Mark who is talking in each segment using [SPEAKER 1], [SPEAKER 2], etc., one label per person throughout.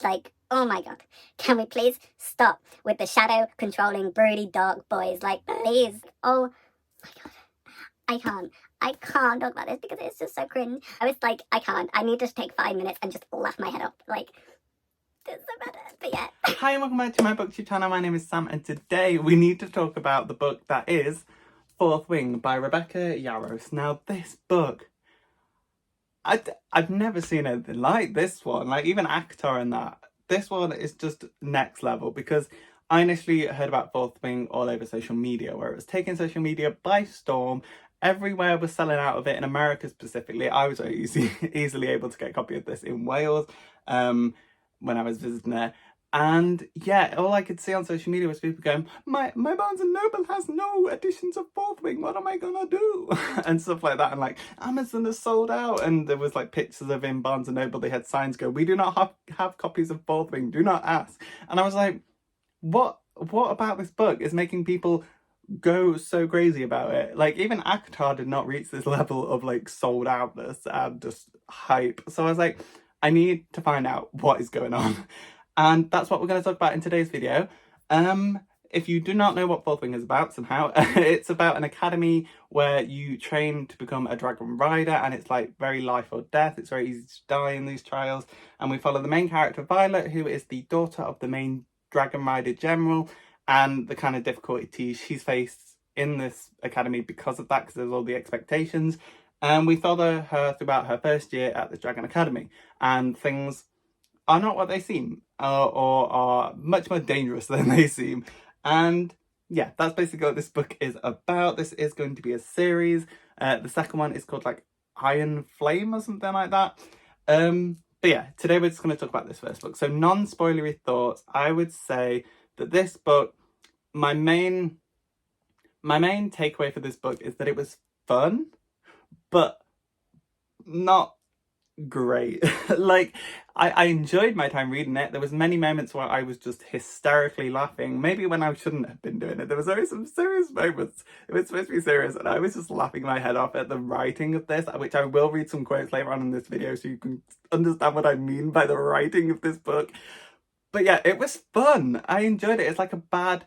[SPEAKER 1] Like, oh my god, can we please stop with the shadow controlling broody dark boys? Like, please. Oh my god, I can't talk about this because it's just so cringe. I was like, I can't. I need to just take 5 minutes and just laugh my head off. Like, it's so bad. But yeah.
[SPEAKER 2] Hi and welcome back to my booktube channel. My name is Sam and today we need to talk about the book that is Fourth Wing by Rebecca Yarros. Now this book, I've never seen anything like this one. Like even Actor and that. This one is just next level because I initially heard about Fourth Wing all over social media, where it was taking social media by storm. Everywhere was selling out of it. In America specifically, I was very easily able to get a copy of this in Wales when I was visiting there. And yeah, all I could see on social media was people going, my Barnes & Noble has no editions of Fourth Wing, what am I gonna do? And stuff like that. And like, Amazon is sold out. And there was like pictures of in Barnes & Noble, they had signs go, we do not have copies of Fourth Wing, do not ask. And I was like, what about this book is making people go so crazy about it? Like even Actar did not reach this level of like sold outness and just hype. So I was like, I need to find out what is going on. And that's what we're going to talk about in today's video. If you do not know what Fourth Wing is about somehow, it's about an academy where you train to become a dragon rider, and it's like very life or death. It's very easy to die in these trials. And we follow the main character Violet, who is the daughter of the main dragon rider general, and the kind of difficulties she's faced in this academy because of that, because there's all the expectations. And we follow her throughout her first year at the Dragon Academy, and things are not what they seem, or are much more dangerous than they seem. And yeah, that's basically what this book is about. This is going to be a series. The second one is called like Iron Flame or something like that. But yeah, today we're just going to talk about this first book. So non-spoilery thoughts. I would say that this book, my main takeaway for this book is that it was fun, but not great. Like I enjoyed my time reading it. There was many moments where I was just hysterically laughing, maybe when I shouldn't have been doing it. There was always some serious moments. It was supposed to be serious and I was just laughing my head off at the writing of this, which I will read some quotes later on in this video so you can understand what I mean by the writing of this book. But yeah, it was fun. I enjoyed it. It's like a bad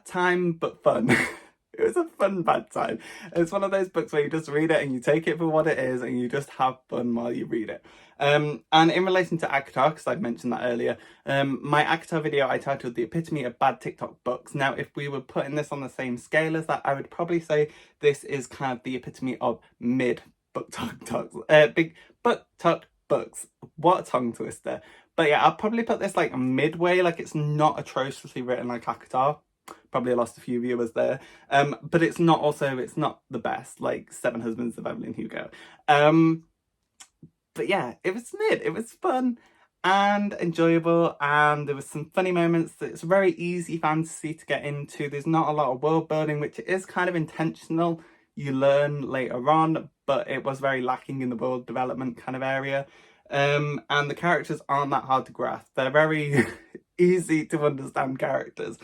[SPEAKER 2] time but fun. It was a fun bad time. It's one of those books where you just read it and you take it for what it is and you just have fun while you read it. And in relation to Actar, because I mentioned that earlier, my Actar video I titled The Epitome of Bad TikTok Books. Now, if we were putting this on the same scale as that, I would probably say this is kind of the epitome of mid booktok talks. Big booktok books. What a tongue twister. But yeah, I'll probably put this like midway, like it's not atrociously written like Actar. Probably lost a few viewers there, but it's not the best like Seven Husbands of Evelyn Hugo. But yeah, it was mid. It was fun and enjoyable, and there was some funny moments. It's a very easy fantasy to get into. There's not a lot of world building, which is kind of intentional. You learn later on, but it was very lacking in the world development kind of area. And the characters aren't that hard to grasp. They're very easy to understand characters.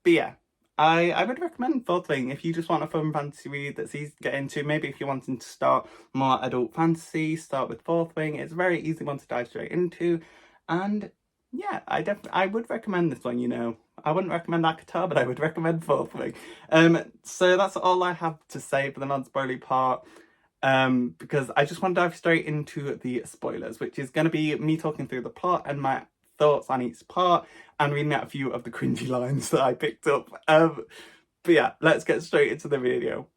[SPEAKER 2] But yeah, I would recommend Fourth Wing if you just want a fun fantasy read that's easy to get into. Maybe if you're wanting to start more adult fantasy, start with Fourth Wing. It's a very easy one to dive straight into. And yeah, I would recommend this one, you know. I wouldn't recommend Actar, but I would recommend Fourth Wing. So that's all I have to say for the non-spoilery part. Because I just want to dive straight into the spoilers, which is going to be me talking through the plot and my thoughts on each part and reading out a few of the cringy lines that I picked up. But yeah, let's get straight into the video.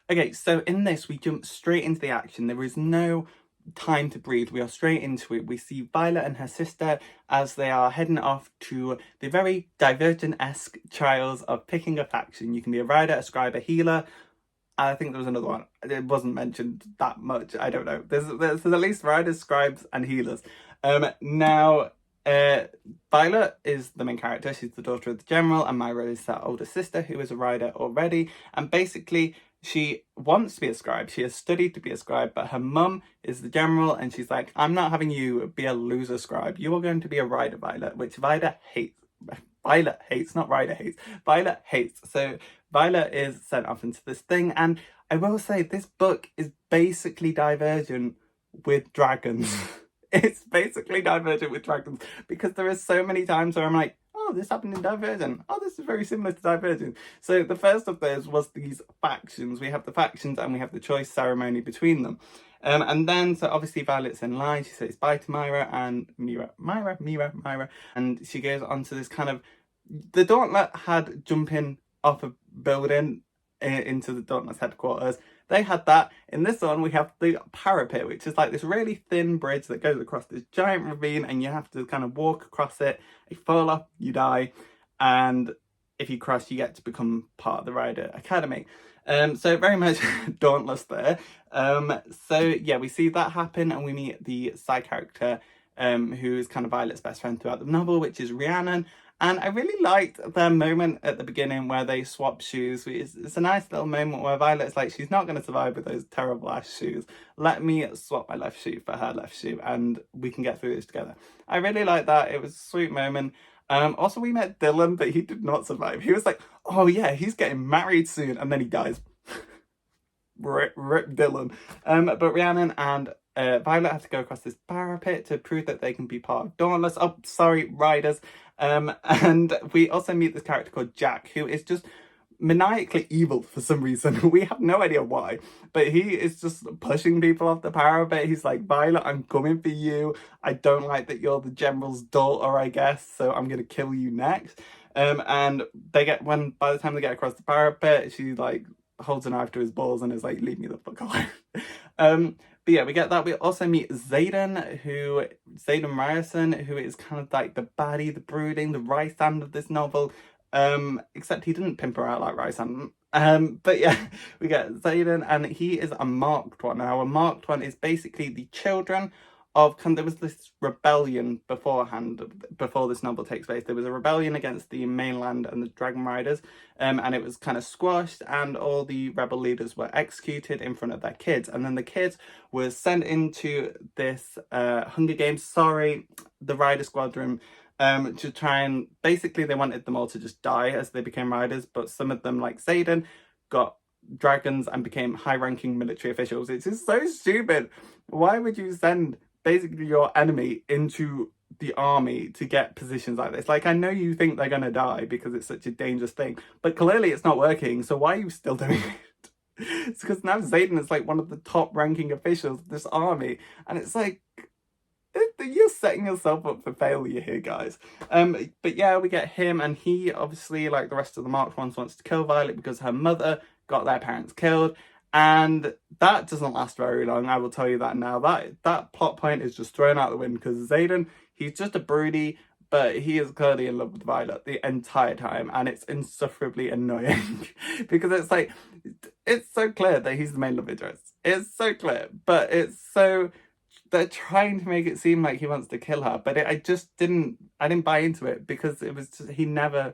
[SPEAKER 2] Okay, so in this we jump straight into the action. There is no time to breathe. We are straight into it. We see Violet and her sister as they are heading off to the very Divergent-esque trials of picking a faction. You can be a rider, a scribe, a healer. I think there was another one. It wasn't mentioned that much. I don't know. There's at least riders, scribes, and healers. Now, Violet is the main character. She's the daughter of the general, and Myra is her older sister, who is a rider already. And basically, she wants to be a scribe. She has studied to be a scribe, but her mum is the general, and she's like, I'm not having you be a loser scribe. You are going to be a rider, Violet, which Violet hates. Violet hates, not Ryder hates. Violet hates. So Violet is sent off into this thing, and I will say this book is basically Divergent with dragons. it's basically Divergent with dragons, because there are so many times where I'm like, oh, this happened in Divergent. Oh, this is very similar to Divergent. So the first of those was these factions. We have the factions and we have the choice ceremony between them. And then, so obviously Violet's in line. She says bye to Myra and Myra. And she goes on to this kind of, the Dauntlet had jumping off a building into the Dauntlet's headquarters. They had that. In this one, we have the parapet, which is like this really thin bridge that goes across this giant ravine, and you have to kind of walk across it. If you fall off, you die. And if you crash, you get to become part of the Rider Academy. So very much dauntless there. So yeah, we see that happen, and we meet the side character who is kind of Violet's best friend throughout the novel, which is Rhiannon. And I really liked their moment at the beginning where they swap shoes. It's a nice little moment where Violet's like, she's not going to survive with those terrible ass shoes. Let me swap my left shoe for her left shoe and we can get through this together. I really liked that. It was a sweet moment. Also, we met Dylan, but he did not survive. He was like, oh yeah, he's getting married soon. And then he dies. Rip Dylan. But Rhiannon and Violet have to go across this parapet to prove that they can be part of Dauntless. Oh, sorry, Riders. And we also meet this character called Jack, who is just maniacally evil for some reason. We have no idea why, but he is just pushing people off the parapet. He's like, Violet, I'm coming for you. I don't like that you're the general's daughter, I guess, so I'm gonna kill you next. And by the time they get across the parapet, she like holds a knife to his balls and is like, leave me the fuck alone. But yeah, we get that. We also meet Xaden Ryerson, who is kind of like the baddie, the brooding, the Rysand of this novel. Except he didn't pimp her out like Rysand. But yeah, we get Xaden, and he is a marked one. Now, a marked one is basically the children of, there was this rebellion beforehand, before this novel takes place. There was a rebellion against the mainland and the Dragon Riders, and it was kind of squashed, and all the rebel leaders were executed in front of their kids. And then the kids were sent into this Hunger Games, the Rider Squadron, to try and, basically they wanted them all to just die as they became riders, but some of them, like Xaden, got dragons and became high-ranking military officials. It's just so stupid. Why would you send basically your enemy into the army to get positions like this? Like, I know you think they're gonna die because it's such a dangerous thing, but clearly it's not working, so why are you still doing it? It's because now Xaden is like one of the top ranking officials of this army, and it's like, you're setting yourself up for failure here, guys. But yeah, we get him, and he obviously, like the rest of the marked ones, wants to kill Violet because her mother got their parents killed. And that doesn't last very long, I will tell you that now. That plot point is just thrown out the wind, because Xaden, he's just a broody, but he is clearly in love with Violet the entire time, and it's insufferably annoying. Because it's like, it's so clear that he's the main love interest. It's so clear, but they're trying to make it seem like he wants to kill her, but I didn't buy into it, because it was just, he never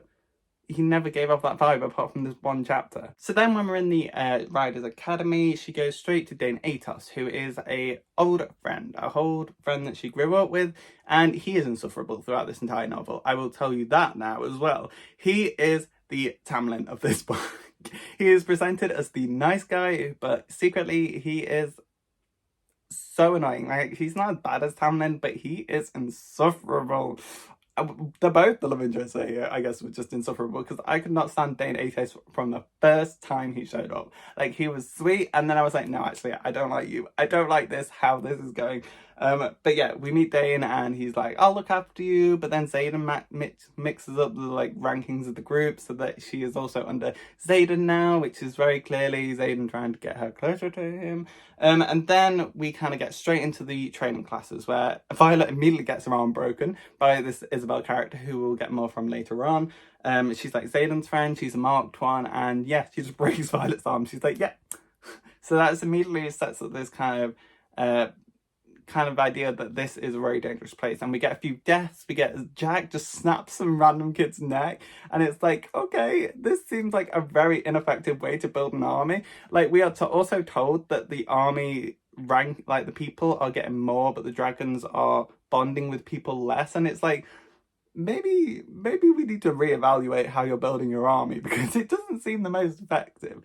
[SPEAKER 2] gave off that vibe apart from this one chapter. So then when we're in the Riders Academy, she goes straight to Dane Atos, who is a old friend that she grew up with, and he is insufferable throughout this entire novel. I will tell you that now as well. He is the Tamlin of this book. He is presented as the nice guy, but secretly he is so annoying. Like, he's not as bad as Tamlin, but he is insufferable. They're both the love interests here, I guess, were just insufferable, because I could not stand Dane Atos from the first time he showed up. Like, he was sweet, and then I was like, no, actually, I don't like you. I don't like this, how this is going. But yeah, we meet Dane, and he's like, I'll look after you, but then Xaden mixes up the like rankings of the group so that she is also under Xaden now, which is very clearly Xaden trying to get her closer to him. And then we kind of get straight into the training classes, where Violet immediately gets her arm broken by this Isabel character, who we'll get more from later on. She's like Xaden's friend, she's a marked one, and yeah, she just breaks Violet's arm. She's like, yeah. So that's immediately sets up this kind of idea that this is a very dangerous place, and we get a few deaths. We get Jack just snaps some random kid's neck, and it's like, okay, this seems like a very ineffective way to build an army. Like, we are also told that the army rank, like the people are getting more, but the dragons are bonding with people less, and it's like, maybe we need to reevaluate how you're building your army, because it doesn't seem the most effective.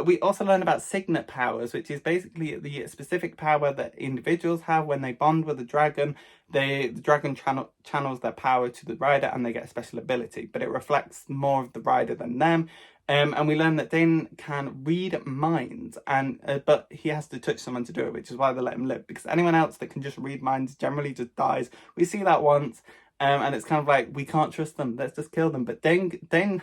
[SPEAKER 2] We also learn about Signet powers, which is basically the specific power that individuals have when they bond with a dragon. The dragon channels their power to the rider and they get a special ability, but it reflects more of the rider than them. And we learn that Dane can read minds, and but he has to touch someone to do it, which is why they let him live, because anyone else that can just read minds generally just dies. We see that once. And it's kind of like, we can't trust them, let's just kill them. But Dane,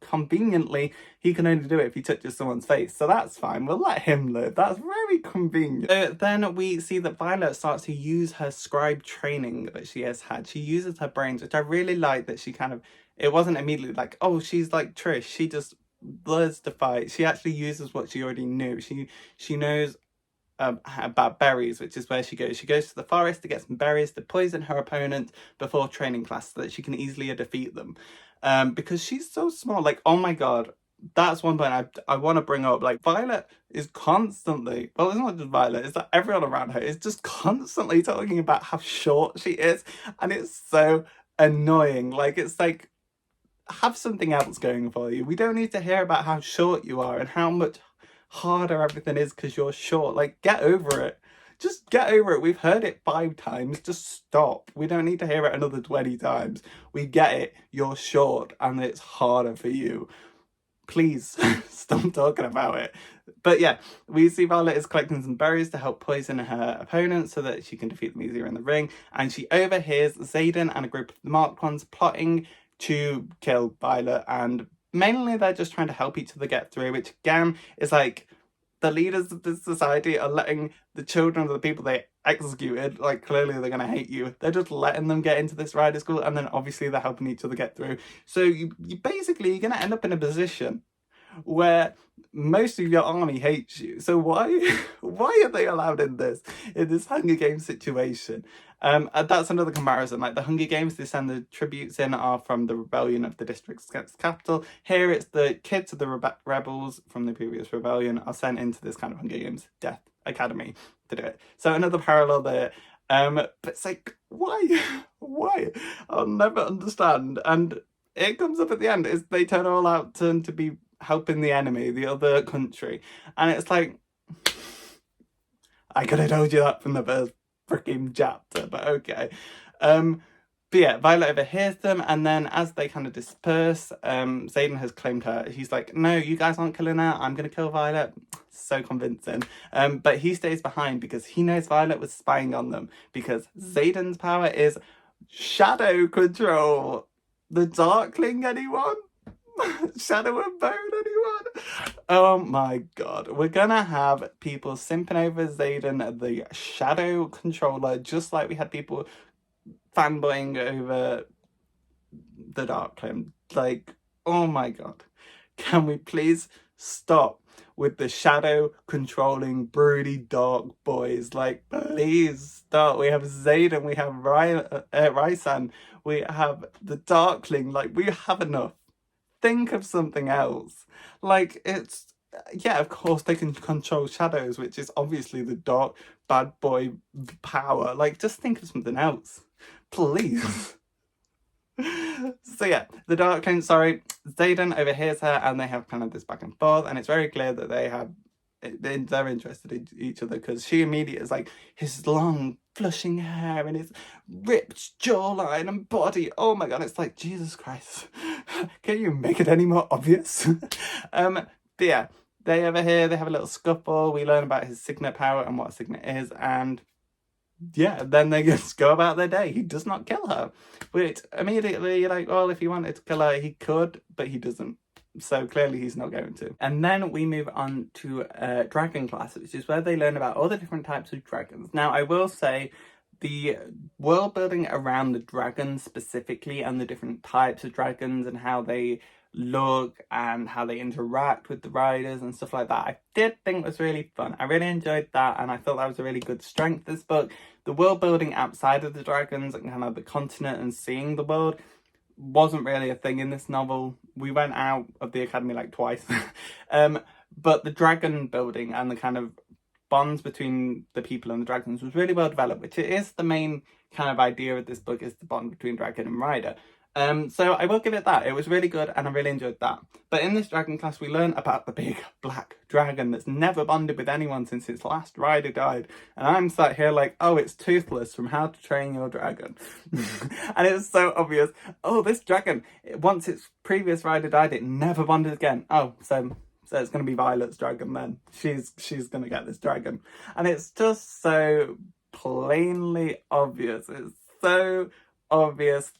[SPEAKER 2] conveniently, he can only do it if he touches someone's face. So that's fine, we'll let him live. That's very convenient. Then we see that Violet starts to use her scribe training that she has had. She uses her brains, which I really like, that she kind of, it wasn't immediately like, oh, she's like Trish, she just learns to fight. She actually uses what she already knew. She knows about berries, which is where she goes. She goes to the forest to get some berries to poison her opponent before training class so that she can easily defeat them. Because she's so small. Like, oh my god, that's one point I want to bring up. Like, Violet is constantly, well, it's not just Violet, it's that everyone around her is just constantly talking about how short she is, and it's so annoying. Like, it's like, have something else going for you. We don't need to hear about how short you are and how much harder everything is because you're short. Like, get over it. Just get over it. We've heard it 5 times. Just stop. We don't need to hear it another 20 times. We get it. You're short and it's harder for you. Please stop talking about it. But yeah, we see Violet is collecting some berries to help poison her opponent so that she can defeat them easier in the ring. And she overhears Xaden and a group of the marked ones plotting to kill Violet, and mainly they're just trying to help each other get through, which again is like, the leaders of this society are letting the children of the people they executed, like, clearly they're going to hate you, they're just letting them get into this rider school, and then obviously they're helping each other get through. So you basically, you're going to end up in a position where most of your army hates you. So why are they allowed in this Hunger Games situation? That's another comparison. Like, the Hunger Games, they send the tributes in are from the rebellion of the district's capital. Here it's the kids of the rebels from the previous rebellion are sent into this kind of Hunger Games death academy to do it. So another parallel there. But it's like, why? I'll never understand. And it comes up at the end, is they turn all out to be helping the enemy, the other country, and it's like, I could have told you that from the first freaking chapter, but okay. But yeah, Violet overhears them, and then as they kind of disperse, Xaden has claimed her. He's like, no, you guys aren't killing her, I'm gonna kill Violet. So convincing. But he stays behind because he knows Violet was spying on them, because Xaden's power is shadow control. The Darkling, anyone? Shadow and Bone, anyone? Oh my god, we're gonna have people simping over Xaden, the shadow controller, just like we had people fanboying over the Darkling. Like, oh my god, can we please stop with the shadow controlling broody dark boys? Like, please stop. We have Xaden, we have Raisan, we have the Darkling. Like, we have enough. Think of something else. Like, it's, yeah, of course they can control shadows, which is obviously the dark bad boy power. Like, just think of something else, please. So yeah, the Darkling, Xaden overhears her, and they have kind of this back and forth, and it's very clear that they're interested in each other, because she immediately is like, his long flushing hair and his ripped jawline and body, oh my god, it's like, Jesus Christ, can you make it any more obvious? But yeah, they overhear, they have a little scuffle, we learn about his Signet power and what Signet is, and yeah, then they just go about their day. He does not kill her, which immediately you're like, well, if he wanted to kill her, he could, but he doesn't. So clearly he's not going to. And then we move on to dragon class, which is where they learn about all the different types of dragons. Now, I will say the world building around the dragons specifically, and the different types of dragons and how they look and how they interact with the riders and stuff like that, I did think was really fun. I really enjoyed that, and I thought that was a really good strength of this book. The world building outside of the dragons and kind of the continent and seeing the world wasn't really a thing in this novel. We went out of the academy like twice. But the dragon building and the kind of bonds between the people and the dragons was really well developed, which it is the main kind of idea of this book is the bond between dragon and rider. So I will give it that. It was really good and I really enjoyed that. But in this dragon class, we learn about the big black dragon that's never bonded with anyone since its last rider died. And I'm sat here like, oh, it's Toothless from How to Train Your Dragon. And it's so obvious. Oh, this dragon, once its previous rider died, it never bonded again. Oh, so it's going to be Violet's dragon then. She's going to get this dragon. And it's just so plainly obvious. It's so obvious.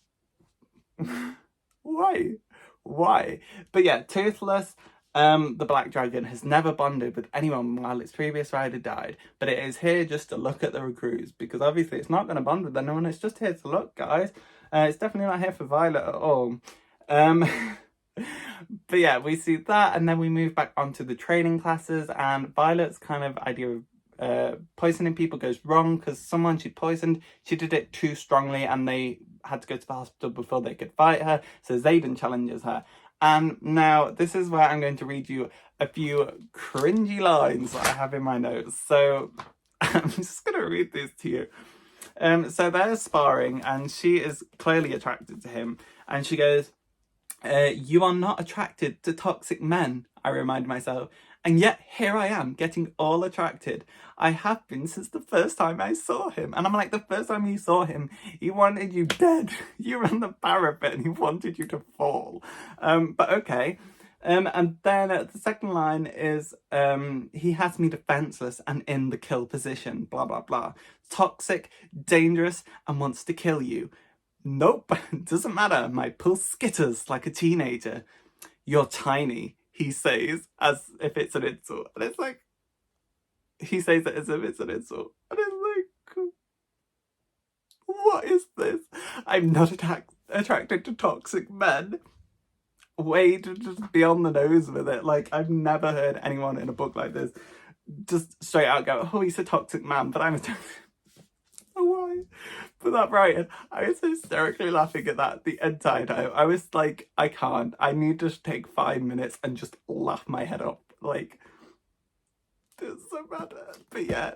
[SPEAKER 2] Why? But yeah, Toothless, the black dragon, has never bonded with anyone while its previous rider died, but it is here just to look at the recruits, because obviously it's not going to bond with anyone, it's just here to look, guys. It's definitely not here for Violet at all. But yeah, we see that, and then we move back onto the training classes, and Violet's kind of idea of poisoning people goes wrong, because someone she poisoned, she did it too strongly and they had to go to the hospital before they could fight her, so Xaden challenges her. And now this is where I'm going to read you a few cringy lines that I have in my notes, so I'm just going to read these to you. So they're sparring and she is clearly attracted to him, and she goes, you are not attracted to toxic men, I remind myself, and yet here I am getting all attracted. I have been since the first time I saw him. And I'm like, the first time you saw him, he wanted you dead. You were on the parapet and he wanted you to fall. But okay. And then the second line is, he has me defenseless and in the kill position, blah, blah, blah. Toxic, dangerous, and wants to kill you. Nope, doesn't matter. My pulse skitters like a teenager. You're tiny, he says, as if it's an insult. And it's like, he says it as if it's an insult. And it's like, what is this? I'm not attracted to toxic men. Way to just be on the nose with it. Like, I've never heard anyone in a book like this just straight out go, oh, he's a toxic man, but I'm a toxic... Why? But that Brighton, I was hysterically laughing at that the entire time. I was like, I can't. I need to take 5 minutes and just laugh my head off. Like, it's so bad. But yeah.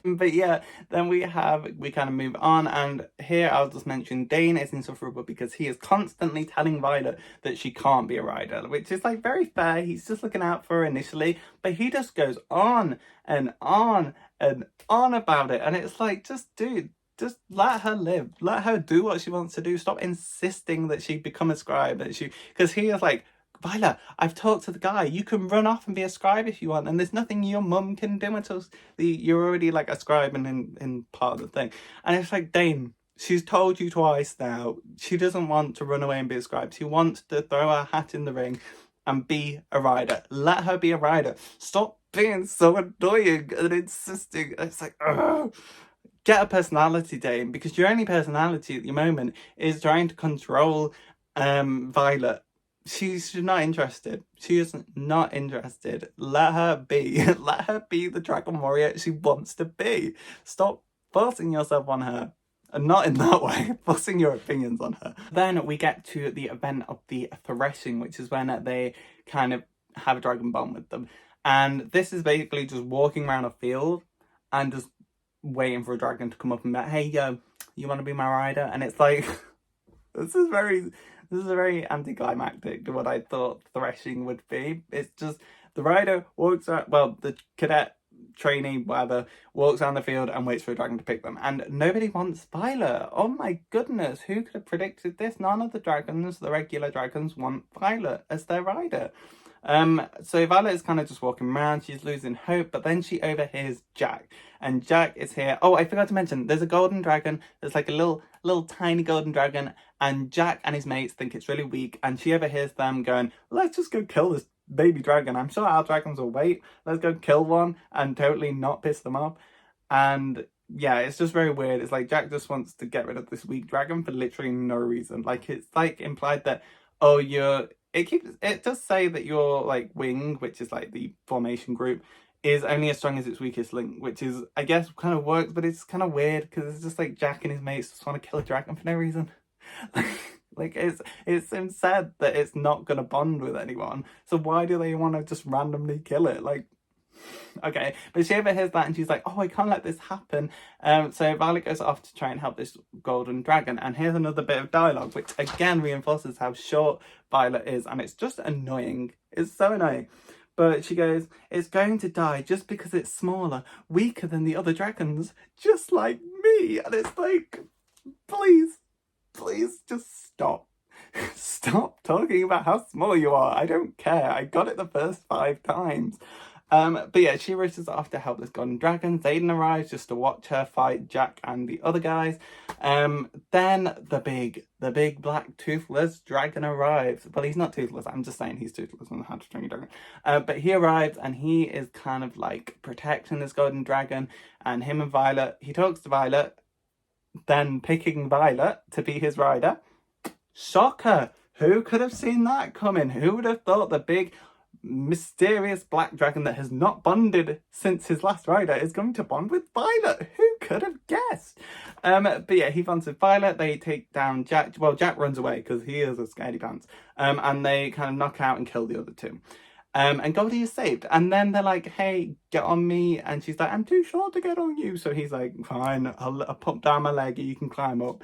[SPEAKER 2] But yeah, then we kind of move on, and here I'll just mention Dane is insufferable because he is constantly telling Violet that she can't be a rider, which is like very fair. He's just looking out for her initially, but he just goes on and on and on about it, and it's like, just dude, just let her live, let her do what she wants to do. Stop insisting that she become a scribe, because he is like, Violet, I've talked to the guy. You can run off and be a scribe if you want, and there's nothing your mum can do until you're already like a scribe and in part of the thing. And it's like, Dane, she's told you twice now. She doesn't want to run away and be a scribe. She wants to throw her hat in the ring and be a rider. Let her be a rider. Stop being so annoying and insisting. It's like, ugh. Get a personality, Dane, because your only personality at the moment is trying to control Violet. She's not interested. She is not interested. Let her be. Let her be the dragon warrior she wants to be. Stop forcing yourself on her. And not in that way, forcing your opinions on her. Then we get to the event of the threshing, which is when they kind of have a dragon bond with them. And this is basically just walking around a field and just waiting for a dragon to come up and be like, hey, yo, you want to be my rider? And it's like, this is very anticlimactic to what I thought threshing would be. It's just the rider walks out, well, the cadet trainee, whatever, walks down the field and waits for a dragon to pick them. And nobody wants Violet. Oh my goodness, who could have predicted this? None of the dragons, the regular dragons, want Violet as their rider. So Violet is kind of just walking around, she's losing hope, but then she overhears Jack, and Jack is here. Oh, I forgot to mention, there's a golden dragon, there's like a little tiny golden dragon, and Jack and his mates think it's really weak, and she overhears them going, let's just go kill this baby dragon. I'm sure our dragons will wait. Let's go kill one and totally not piss them off. And yeah, it's just very weird. It's like Jack just wants to get rid of this weak dragon for literally no reason. Like, it's like implied that, oh, it does say that your like wing, which is like the formation group, is only as strong as its weakest link, which is, I guess, kind of works, but it's kind of weird because it's just like Jack and his mates just want to kill a dragon for no reason. Like, it's said that it's not going to bond with anyone, so why do they want to just randomly kill it? Like, Okay, but she overhears that and she's like, oh, I can't let this happen. So Violet goes off to try and help this golden dragon. And here's another bit of dialogue, which again reinforces how short Violet is. And it's just annoying. It's so annoying. But she goes, it's going to die just because it's smaller, weaker than the other dragons, just like me. And it's like, please just stop. Stop talking about how small you are. I don't care. I got it the first 5 times. But yeah, she rushes off to help this golden dragon. Xaden arrives just to watch her fight Jack and the other guys. Then the big black toothless dragon arrives. Well, he's not toothless. I'm just saying he's toothless on the How to Train Your Dragon. But he arrives and he is kind of like protecting this golden dragon. And him and Violet, he talks to Violet, then picking Violet to be his rider. Shocker! Who could have seen that coming? Who would have thought the big mysterious black dragon that has not bonded since his last rider is going to bond with Violet? Who could have guessed? But yeah, he bonds with Violet. They take down Jack. Well, Jack runs away because he is a scaredy pants. And they kind of knock out and kill the other two. And Goldie is saved. And then they're like, hey, get on me. And she's like, I'm too short to get on you. So he's like, fine, I'll pop down my leg and you can climb up.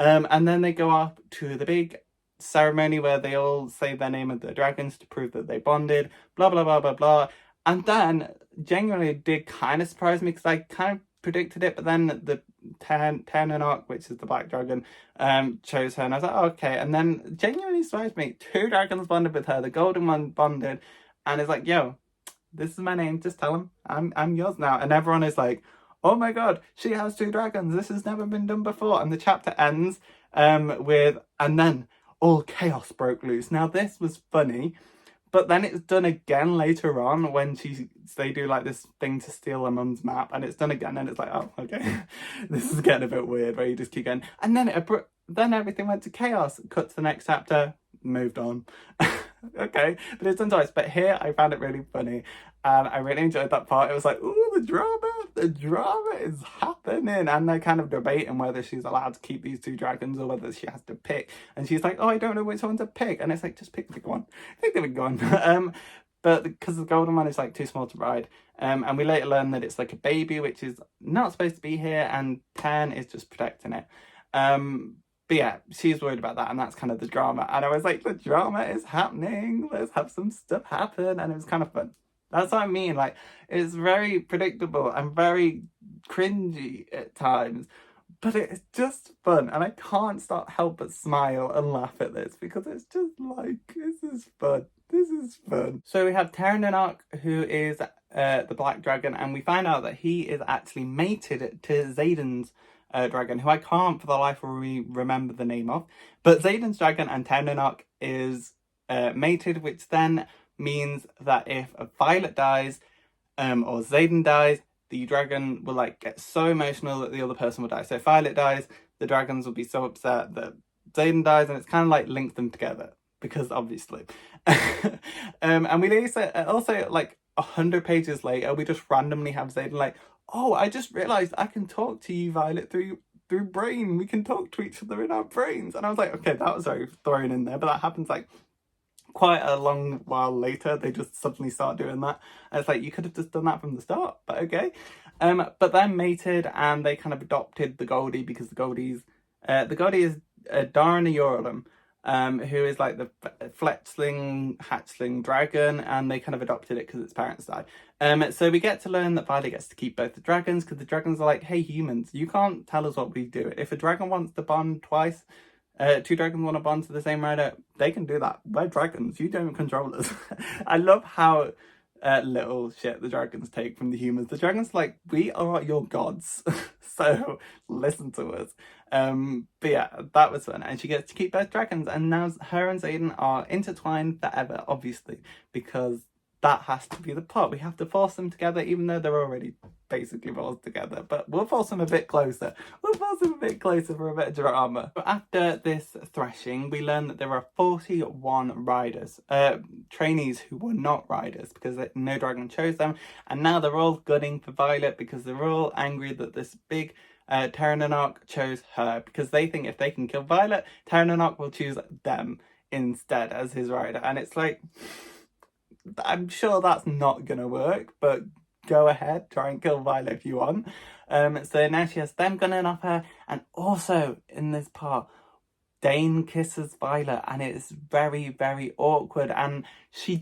[SPEAKER 2] And then they go off to the big ceremony where they all say their name of the dragons to prove that they bonded, blah, blah, blah, blah, blah. And then, genuinely did kind of surprise me because I kind of predicted it, but then the Ternanok, which is the black dragon, chose her, and I was like, oh, okay. And then, genuinely surprised me, 2 dragons bonded with her, the golden one bonded, and it's like, yo, this is my name, just tell him, I'm yours now. And everyone is like, oh my god, she has 2 dragons, this has never been done before. And the chapter ends with, and then all chaos broke loose. Now this was funny, but then it's done again later on when they do like this thing to steal her mum's map, and it's done again, and it's like, oh, okay, this is getting a bit weird where you just keep going. And then then everything went to chaos. Cut to the next chapter, moved on. Okay, but it's done twice. But here I found it really funny, and I really enjoyed that part. It was like, ooh, the drama is happening, and they're kind of debating whether she's allowed to keep these 2 dragons or whether she has to pick. And she's like, oh, I don't know which one to pick. And it's like, just pick the big one, pick the big one. But because the golden one is like too small to ride, and we later learn that it's like a baby which is not supposed to be here, and Ten is just protecting it. But yeah, she's worried about that, and that's kind of the drama. And I was like, the drama is happening. Let's have some stuff happen. And it was kind of fun. That's what I mean. Like, it's very predictable and very cringy at times. But it's just fun. And I can't help but smile and laugh at this because it's just like, this is fun. This is fun. So we have Ternanok, who is the black dragon. And we find out that he is actually mated to Xaden's dragon, who I can't for the life of me remember the name of. But Xaden's dragon and Ternanok is mated, which then means that if Violet dies or Xaden dies, the dragon will like get so emotional that the other person will die. So if Violet dies, the dragons will be so upset that Xaden dies, and it's kind of like linked them together because obviously. And we also like 100 pages later, we just randomly have Xaden like, oh, I just realised I can talk to you, Violet, through brain. We can talk to each other in our brains. And I was like, okay, that was very thrown in there, but that happens like quite a long while later. They just suddenly start doing that. And it's like, you could have just done that from the start, but okay. But they're mated, and they kind of adopted the Goldie because the Goldie is Darna Yorlum, who is like the fletchling, hatchling dragon, and they kind of adopted it because its parents died. So we get to learn that Violet gets to keep both the dragons, because the dragons are like, hey humans, you can't tell us what we do. If a dragon wants to bond twice, 2 dragons want to bond to the same rider, they can do that. We're dragons, you don't control us. I love how little shit the dragons take from the humans. The dragons are like, we are your gods, so listen to us. But yeah, that was fun, and she gets to keep both dragons, and now her and Xaden are intertwined forever, obviously, because that has to be the plot. We have to force them together, even though they're already basically forced together, but we'll force them a bit closer. We'll force them a bit closer for a bit of drama. But after this threshing, we learn that there are 41 riders, trainees who were not riders because no dragon chose them, and now they're all gunning for Violet because they're all angry that this big Ternanok chose her, because they think if they can kill Violet, Ternanok will choose them instead as his rider. And it's like, I'm sure that's not gonna work, but go ahead, try and kill Violet if you want. So now she has them gunning off her, and also in this part, Dane kisses Violet, and it's very, very awkward, and she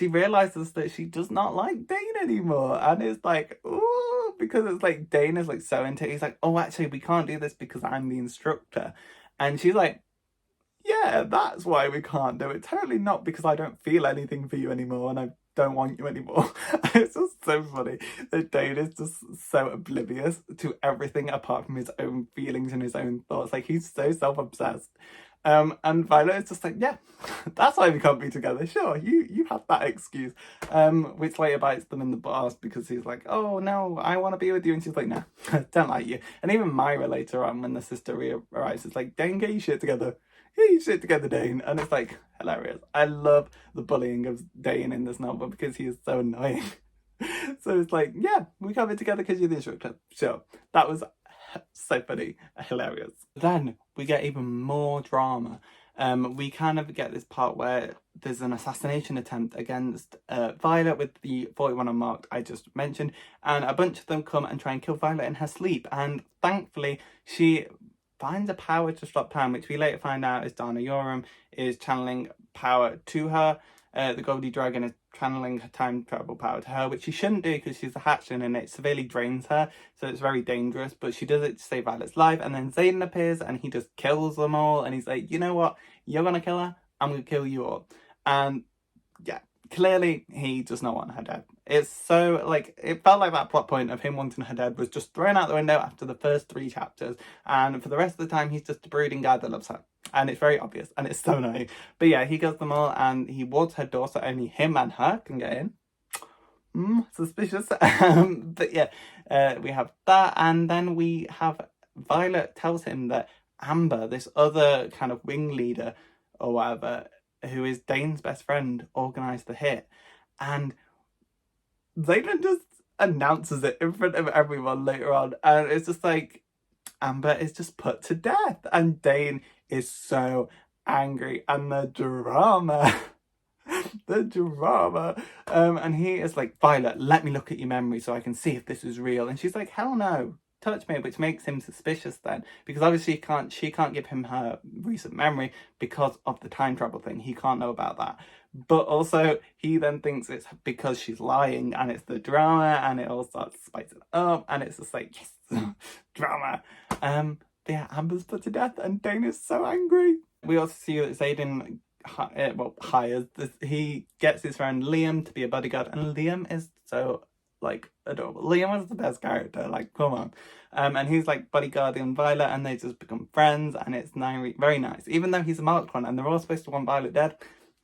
[SPEAKER 2] realizes that she does not like Dane anymore, and it's like, ooh, because it's like Dane is like so into it. He's like, oh, actually, we can't do this because I'm the instructor, and she's like, yeah, that's why we can't do it. Totally not because I don't feel anything for you anymore and I don't want you anymore. It's just so funny that Dane is just so oblivious to everything apart from his own feelings and his own thoughts. Like, he's so self-obsessed. And Violet is just like, yeah, that's why we can't be together. Sure, you have that excuse. Which later bites them in the arse because he's like, oh no, I want to be with you. And she's like, nah, don't like you. And even Myra later on, when the sister arrives, is like, Dane, get your shit together. Get your shit together, Dane. And it's like, hilarious. I love the bullying of Dane in this novel because he is so annoying. So it's like, yeah, we can't be together because you're the instructor. Sure. That was so funny, hilarious. Then we get even more drama. We kind of get this part where there's an assassination attempt against Violet with the 41 unmarked I just mentioned, and a bunch of them come and try and kill Violet in her sleep, and thankfully she finds a power to stop time, which we later find out is Dana Yoram is channeling power to her. The Goldie Dragon is channeling her time travel power to her, which she shouldn't do because she's a hatchling and it severely drains her, so it's very dangerous, but she does it to save Violet's life. And then Xaden appears and he just kills them all, and he's like, you know what, you're gonna kill her, I'm gonna kill you all. And yeah, clearly he does not want her dead. It's so, like, it felt like that plot point of him wanting her dead was just thrown out the window after the first 3 chapters, and for the rest of the time he's just a brooding guy that loves her, and it's very obvious and it's so annoying. But yeah, he kills them all and he wards her door so only him and her can get in. Suspicious. But yeah, we have that, and then we have Violet tells him that Amber, this other kind of wing leader or whatever, who is Dane's best friend, organised the hit, and Xaden just announces it in front of everyone later on, and it's just like, Amber is just put to death, and Dane is so angry, and the drama, the drama, and he is like, Violet, let me look at your memory so I can see if this is real, and she's like, hell no, touch me, which makes him suspicious then, because obviously she can't give him her recent memory because of the time travel thing. He can't know about that, but also he then thinks it's because she's lying, and it's the drama, and it all starts spicing up, and it's just like, yes, drama. Yeah, Amber's put to death and Dane is so angry. We also see that Xaden hires this, he gets his friend Liam to be a bodyguard, and Liam is so like adorable. Liam was the best character, like, come on. And he's like bodyguarding Violet, and they just become friends, and it's very nice. Even though he's a marked one and they're all supposed to want Violet dead,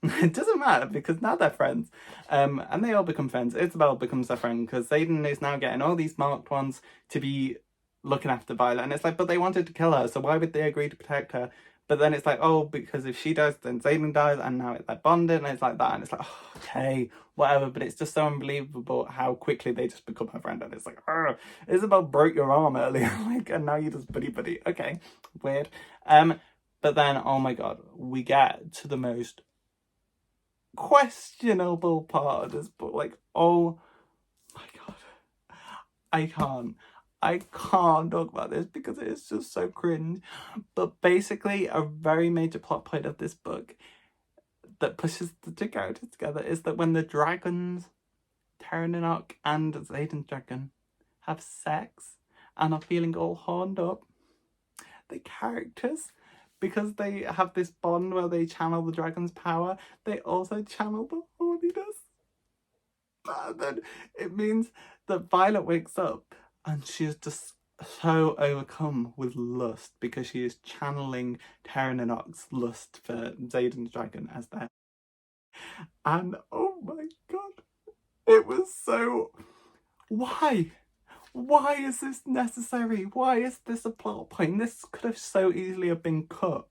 [SPEAKER 2] it doesn't matter because now they're friends. And they all become friends. Isabel becomes their friend because Xaden is now getting all these marked ones to be looking after Violet, and it's like, but they wanted to kill her, so why would they agree to protect her? But then it's like, oh, because if she dies, then Xaden dies, and now it's like bonded, and it's like that, and it's like, oh, okay, whatever. But it's just so unbelievable how quickly they just become her friend, and it's like, Isabel broke your arm earlier, like, and now you just buddy. Okay, weird. But then, oh my god, we get to the most questionable part of this book. Like, oh my god, I can't talk about this because it is just so cringe. But basically, a very major plot point of this book that pushes the 2 characters together is that when the dragons, Terranok and Xaden's dragon, have sex and are feeling all horned up, the characters, because they have this bond where they channel the dragon's power, they also channel the horniness. And then it means that Violet wakes up and she is just so overcome with lust because she is channeling Terranok's lust for Xaden's dragon as their. And oh my god, it was so. Why? Why is this necessary? Why is this a plot point? This could have so easily have been cut,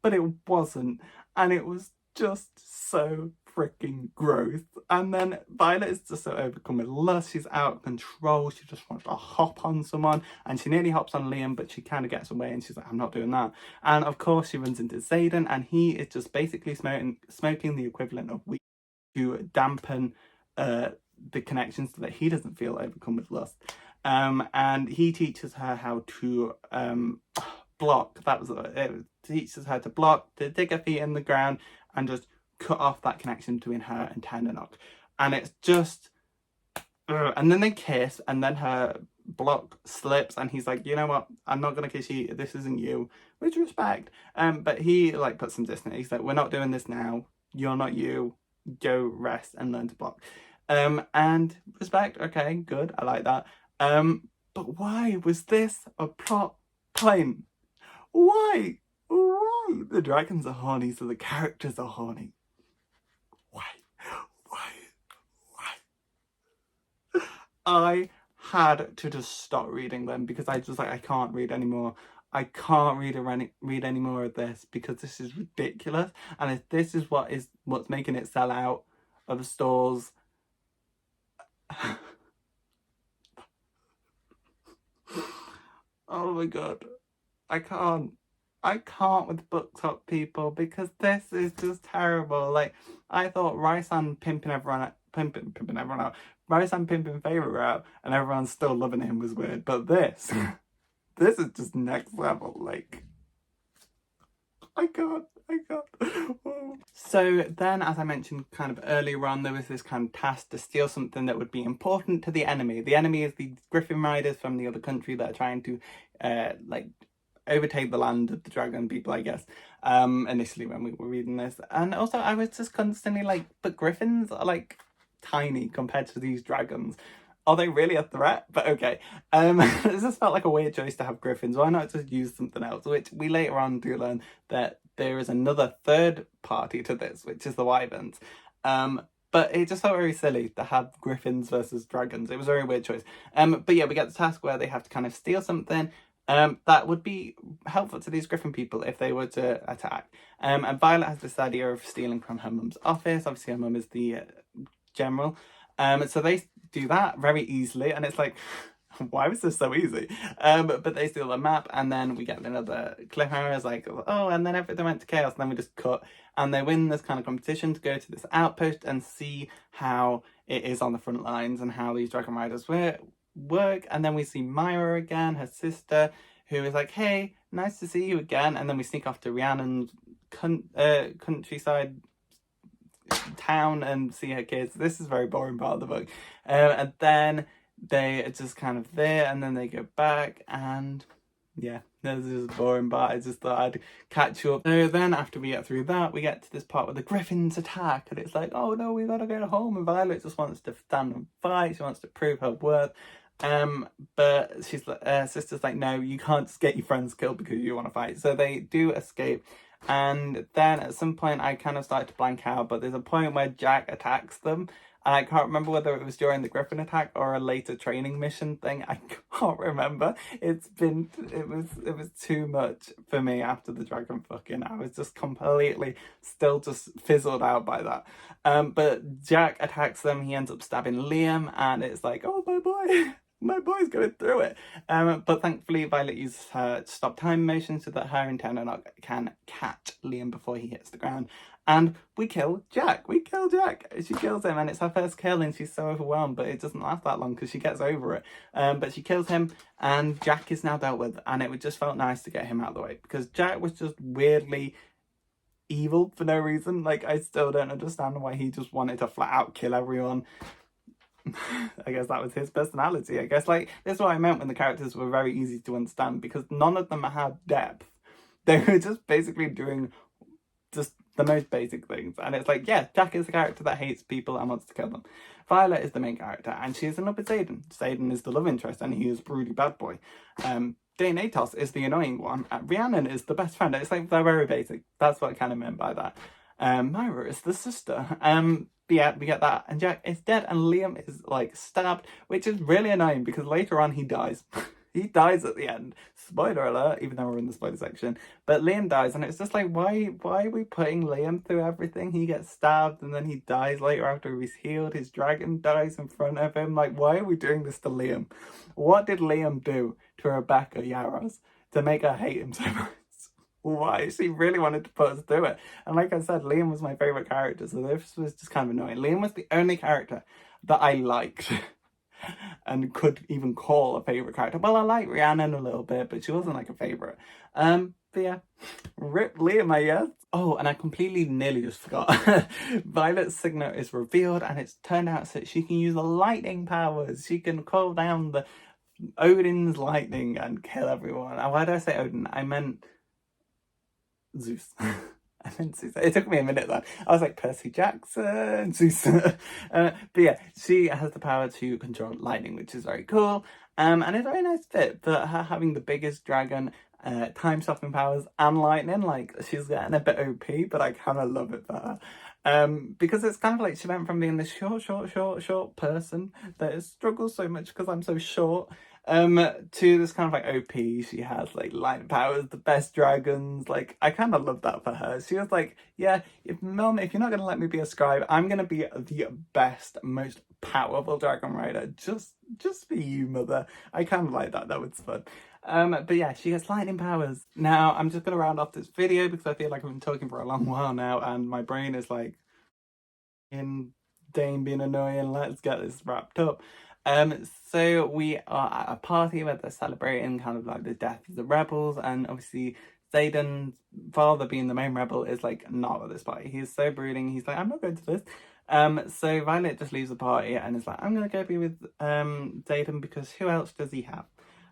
[SPEAKER 2] but it wasn't, and it was just so freaking gross. And then Violet is just so overcome with lust. She's out of control. She just wants to hop on someone, and she nearly hops on Liam, but she kind of gets away, and she's like, I'm not doing that. And of course she runs into Xaden, and he is just basically smoking the equivalent of weed to dampen the connection so that he doesn't feel overcome with lust. And he teaches her how to block. That was it. Teaches her to block, to dig her feet in the ground, and just cut off that connection between her and Tendernock. And it's just, and then they kiss, and then her block slips, and he's like, you know what? I'm not gonna kiss you. This isn't you. With respect. But he like puts some distance. He's like, we're not doing this now. You're not you. Go rest and learn to block. And respect. Okay, good. I like that. But why was this a plot point? Why? Why? The dragons are horny, so the characters are horny. Why? I had to just stop reading them because I just like, I can't read anymore. I can't read any more of this because this is ridiculous. And if this is what's making it sell out of stores, oh my god, I can't with booktok people because this is just terrible. Like, I thought Rysand pimping everyone out, Rysand pimping Favour out, and everyone's still loving him was weird. But this is just next level. Like, I can't. Oh. So then, as I mentioned kind of earlier on, there was this kind of task to steal something that would be important to the enemy. The enemy is the Griffin Riders from the other country that are trying to like overtake the land of the dragon people, I guess, initially when we were reading this. And also I was just constantly like, but griffins are like tiny compared to these dragons. Are they really a threat? But okay. It just felt like a weird choice to have griffins. Why not just use something else? Which we later on do learn that there is another third party to this, which is the wyverns. But it just felt very silly to have griffins versus dragons. It was a very weird choice. But yeah, we get the task where they have to kind of steal something that would be helpful to these griffin people if they were to attack. And Violet has this idea of stealing from her mum's office. Obviously, her mum is the general. So they do that very easily, and it's like, why was this so easy? But they steal the map, and then we get another cliffhanger. It's like, oh, and then everything went to chaos, and then we just cut, and they win this kind of competition to go to this outpost and see how it is on the front lines and how these dragon riders work. And then we see Myra again, her sister, who is like, hey, nice to see you again. And then we sneak off to Rhiannon's countryside town and see her kids. This is a very boring part of the book. And then they are just kind of there, and then they go back, and yeah, this is a boring part. I just thought I'd catch you up. So then after we get through that, we get to this part where the griffins attack, and it's like, oh no, we gotta go home. And Violet just wants to stand and fight. She wants to prove her worth. But she's sister's like, no, you can't just get your friends killed because you want to fight. So they do escape. And then at some point I kind of started to blank out, but there's a point where Jack attacks them, and I can't remember whether it was during the Griffin attack or a later training mission thing. I can't remember. It was too much for me after the dragon fucking. I was just completely still just fizzled out by that. But Jack attacks them. He ends up stabbing Liam, and it's like, oh my boy. My boy's going through it. But thankfully Violet uses her stop time motion so that her and Tendernock can catch Liam before he hits the ground. And we kill Jack. She kills him, and it's her first kill, and she's so overwhelmed, but it doesn't last that long because she gets over it. But she kills him, and Jack is now dealt with, and it just felt nice to get him out of the way because Jack was just weirdly evil for no reason. Like, I still don't understand why he just wanted to flat out kill everyone. I guess that was his personality. I guess, like, that's what I meant when the characters were very easy to understand, because none of them had depth. They were just basically doing just the most basic things. And it's like, yeah, Jack is the character that hates people and wants to kill them. Violet is the main character, and she is in love with Xaden. Xaden is the love interest, and he is a broody bad boy. Dane Atos is the annoying one. Rhiannon is the best friend. It's like, they're very basic. That's what I kind of meant by that. Myra is the sister. But yeah, we get that, and Jack is dead, and Liam is like stabbed, which is really annoying because later on he dies. He dies at the end. Spoiler alert, even though we're in the spoiler section. But Liam dies, and it's just like, why are we putting Liam through everything? He gets stabbed, and then he dies later after he's healed. His dragon dies in front of him. Like, why are we doing this to Liam? What did Liam do to Rebecca Yarros to make her hate him so much? Why? She really wanted to put us through it. And like I said, Liam was my favourite character, so this was just kind of annoying. Liam was the only character that I liked and could even call a favourite character. Well, I like Rhiannon a little bit, but she wasn't like a favourite. But yeah, rip Liam, I guess. Oh, and I completely nearly just forgot. Violet's Signet is revealed, and it's turned out that she can use the lightning powers. She can call down the Odin's lightning and kill everyone. And why did I say Odin? I meant Zeus. I meant Zeus. It took me a minute though. I was like, Percy Jackson, Zeus. But yeah, she has the power to control lightning, which is very cool. And it's a very nice fit. But her having the biggest dragon, time stopping powers, and lightning, like, she's getting a bit OP, but I kind of love it for her. Because it's kind of like she went from being this short person that struggles so much because I'm so short, to this kind of like OP. She has like lightning powers, the best dragons. Like, I kind of love that for her. She was like, yeah, Mum, if you're not gonna let me be a scribe, I'm gonna be the best, most powerful dragon rider, just for you, Mother. I kind of like that. That was fun. But yeah, she has lightning powers. Now, I'm just gonna round off this video because I feel like I've been talking for a long while now, and my brain is like, in Dane being annoying, let's get this wrapped up. So we are at a party where they're celebrating kind of like the death of the rebels, and obviously Zayden's father, being the main rebel, is like not at this party. He's so brooding. He's like, I'm not going to this. So Violet just leaves the party and is like, I'm gonna go be with Zayden, because who else does he have?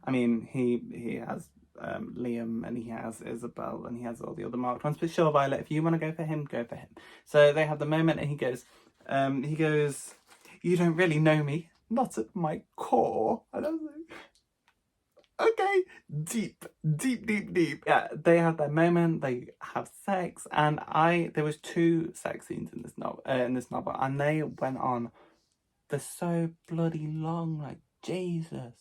[SPEAKER 2] I mean, he has Liam, and he has Isabel, and he has all the other marked ones. But sure, Violet, if you want to go for him, go for him. So they have the moment, and he goes, you don't really know me, not at my core. I don't know. Okay, deep. Yeah, they have their moment. They have sex, and there was 2 sex scenes in this novel, and they went on for so bloody long. Like, Jesus.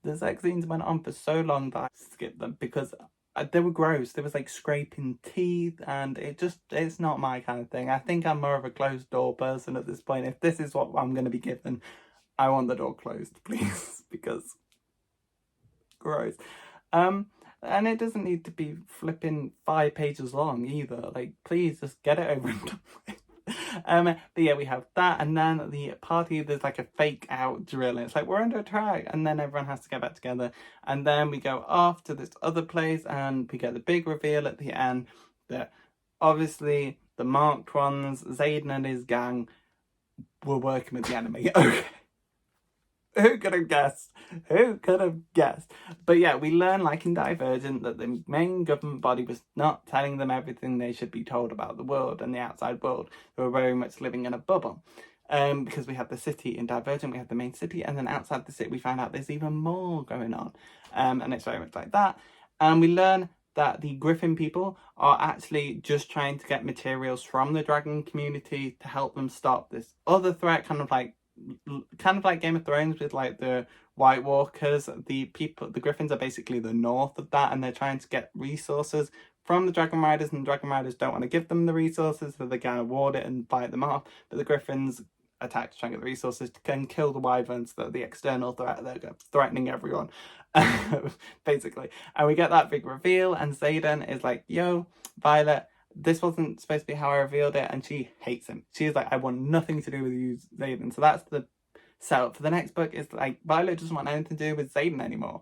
[SPEAKER 2] The sex scenes went on for so long that I skipped them because they were gross. There was like scraping teeth, and it's not my kind of thing. I think I'm more of a closed door person at this point. If this is what I'm going to be given, I want the door closed, please, because gross. And it doesn't need to be flipping 5 pages long either. Like, please just get it over and done with. But yeah, we have that, and then the party, there's like a fake out drill, and it's like, we're under attack, and then everyone has to get back together, and then we go off to this other place, and we get the big reveal at the end that obviously the marked ones, Zayden and his gang, were working with the enemy. Okay. Who could have guessed? Who could have guessed? But yeah, we learn, like in Divergent, that the main government body was not telling them everything they should be told about the world and the outside world. They were very much living in a bubble. Because we have the city in Divergent, we have the main city, and then outside the city we find out there's even more going on. And it's very much like that. And we learn that the Griffin people are actually just trying to get materials from the dragon community to help them stop this other threat, kind of like Game of Thrones with like the White Walkers. The Griffins are basically the north of that, and they're trying to get resources from the Dragon Riders, and the Dragon Riders don't want to give them the resources, so they kind of ward it and fight them off. But the Griffins attack to try and get the resources to can kill the Wyverns, that are the external threat. They're threatening everyone, basically. And we get that big reveal, and Zayden is like, yo, Violet, this wasn't supposed to be how I revealed it, and she hates him. She's like, I want nothing to do with you, Zayden. So that's the setup for the next book. Is like, Violet doesn't want anything to do with Zayden anymore.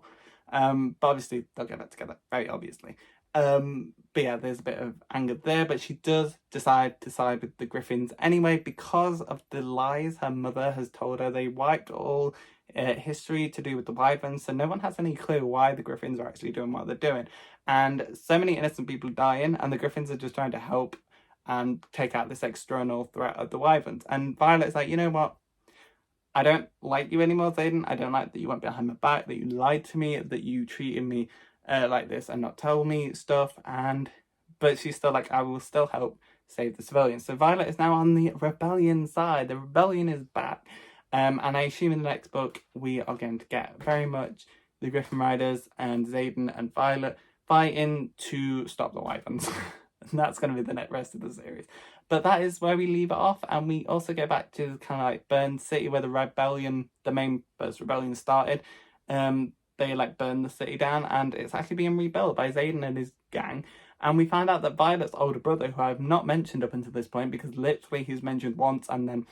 [SPEAKER 2] But obviously they'll get back together, very obviously. But yeah, there's a bit of anger there, but she does decide to side with the Griffins anyway, because of the lies her mother has told her. They wiped all history to do with the Wyverns, so no one has any clue why the Griffins are actually doing what they're doing. And so many innocent people dying, and the Griffins are just trying to help and take out this external threat of the Wyverns. And Violet's like, you know what? I don't like you anymore, Zayden. I don't like that you went behind my back, that you lied to me, that you treated me like this and not told me stuff. But she's still like, I will still help save the civilians. So Violet is now on the rebellion side. The rebellion is back. And I assume in the next book we are going to get very much the Griffin Riders and Zayden and Violet fighting to stop the Wyverns. And that's going to be the rest of the series. But that is where we leave it off, and we also go back to kind of like Burned City, where the main first rebellion started. They like burned the city down, and it's actually being rebuilt by Zayden and his gang. And we find out that Violet's older brother, who I've not mentioned up until this point, because literally he's mentioned once and then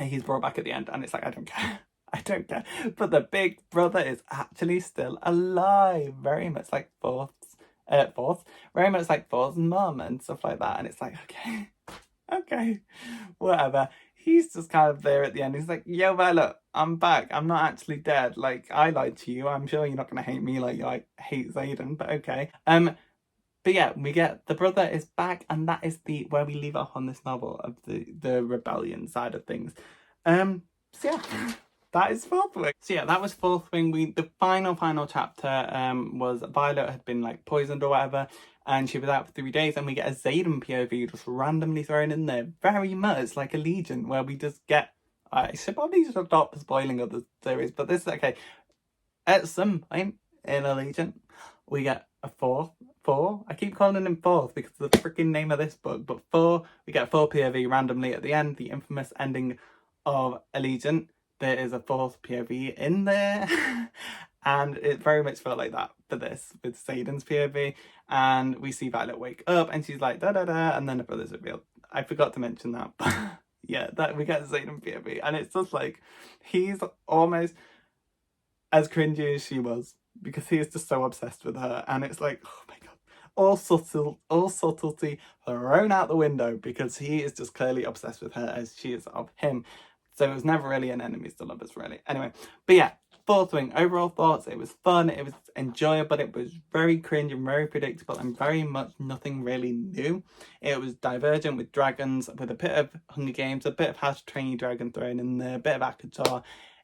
[SPEAKER 2] and he's brought back at the end, and it's like, I don't care. I don't care. But the big brother is actually still alive, very much like very much like Fourth's mum and stuff like that. And it's like, okay, whatever. He's just kind of there at the end. He's like, yo, Violet, I'm back. I'm not actually dead. Like, I lied to you. I'm sure you're not going to hate me like you like hate Xaden, but okay. But yeah, we get the brother is back, and that is where we leave off on this novel of the rebellion side of things. So yeah, that is Fourth Wing. So yeah, that was Fourth Wing. The final chapter was Violet had been like poisoned or whatever, and she was out for 3 days, and we get a Xaden POV just randomly thrown in there, very much like Allegiant, where we just get. I should probably just stop spoiling other series, but this is okay. At some point in Allegiant, we get a four. I keep calling him Fourth because of the freaking name of this book, but we get 4 POV randomly at the end, the infamous ending of Allegiant. There is a 4th POV in there, and it very much felt like that for this, with Xaden's POV, and we see Violet wake up, and she's like, da-da-da, and then the brother's revealed. I forgot to mention that, but yeah, that we get Xaden POV, and it's just like, he's almost as cringy as she was, because he is just so obsessed with her, and it's like, oh my god, all subtlety thrown out the window, because he is just clearly obsessed with her as she is of him. So it was never really an enemies to lovers, really. Anyway, but yeah, Fourth Wing, overall thoughts, it was fun, it was enjoyable, it was very cringe and very predictable, and very much nothing really new. It was divergent with dragons, with a bit of Hunger Games, a bit of How to Train Your Dragon thrown in there, a bit of Akatar.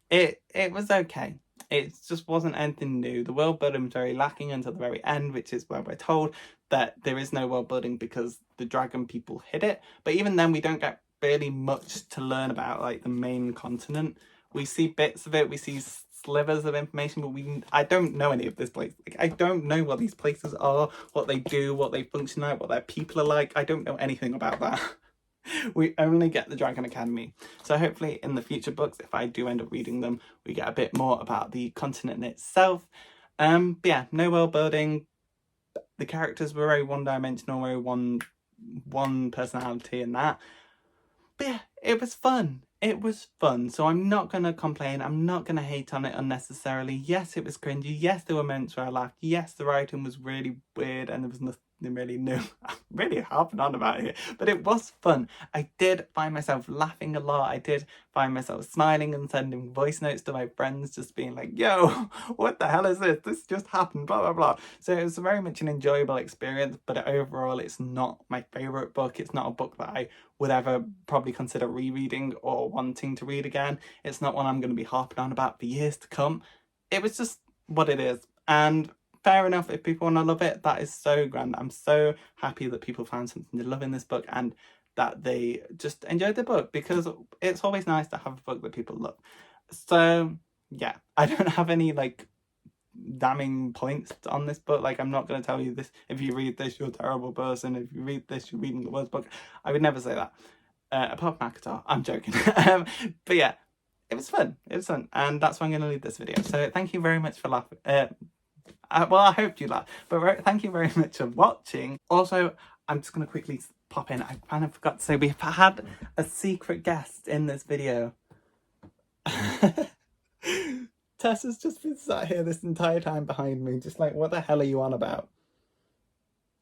[SPEAKER 2] It was okay. It just wasn't anything new. The world building was very lacking until the very end, which is where we're told that there is no world building because the dragon people hid it. But even then, we don't get really much to learn about like the main continent. We see bits of it, we see slivers of information, but I don't know any of this place. Like, I don't know what these places are, what they do, what they function like, what their people are like. I don't know anything about that. We only get the Dragon Academy. So hopefully in the future books, if I do end up reading them, we get a bit more about the continent itself. But yeah, no world building. The characters were very one-dimensional, very one personality in that. But yeah, it was fun. It was fun. So I'm not going to complain. I'm not going to hate on it unnecessarily. Yes, it was cringy. Yes, there were moments where I laughed. Yes, the writing was really weird and there was nothing really new. I'm really harping on about it, but it was fun. I did find myself laughing a lot. I did find myself smiling and sending voice notes to my friends, just being like, yo, what the hell is this? This just happened, blah, blah, blah. So it was very much an enjoyable experience, but overall, it's not my favourite book. It's not a book that I would ever probably consider rereading or wanting to read again. It's not one I'm going to be harping on about for years to come. It was just what it is. And fair enough, if people want to love it, that is so grand. I'm so happy that people found something to love in this book and that they just enjoyed the book, because it's always nice to have a book that people love. So yeah, I don't have any like damning points on this book. Like, I'm not going to tell you this, if you read this you're a terrible person, if you read this you're reading the worst book. I would never say that, apart from Akatar. I'm joking. But yeah, it was fun, and that's why I'm going to leave this video. So thank you very much for laughing. Well, I hope you laughed, but thank you very much for watching. Also, I'm just going to quickly pop in. I kind of forgot to say we've had a secret guest in this video. Tess has just been sat here this entire time behind me, just like, what the hell are you on about?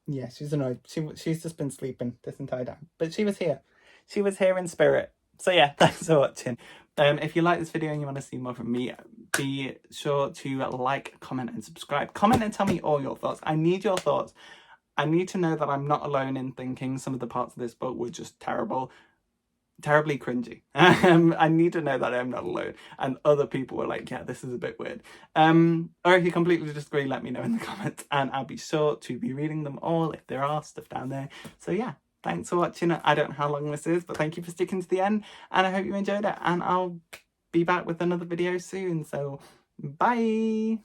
[SPEAKER 2] Yeah, she's annoyed. She's just been sleeping this entire time, but she was here. She was here in spirit. So yeah, thanks for watching. If you like this video and you want to see more from me, be sure to like, comment and subscribe. Comment and tell me all your thoughts. I need your thoughts. I need to know that I'm not alone in thinking some of the parts of this book were just terribly cringy. I need to know that I'm not alone and other people were like, yeah, this is a bit weird. Or if you completely disagree, let me know in the comments and I'll be sure to be reading them all if there are stuff down there. So yeah, thanks for watching. I don't know how long this is, but thank you for sticking to the end and I hope you enjoyed it, and I'll be back with another video soon. So bye.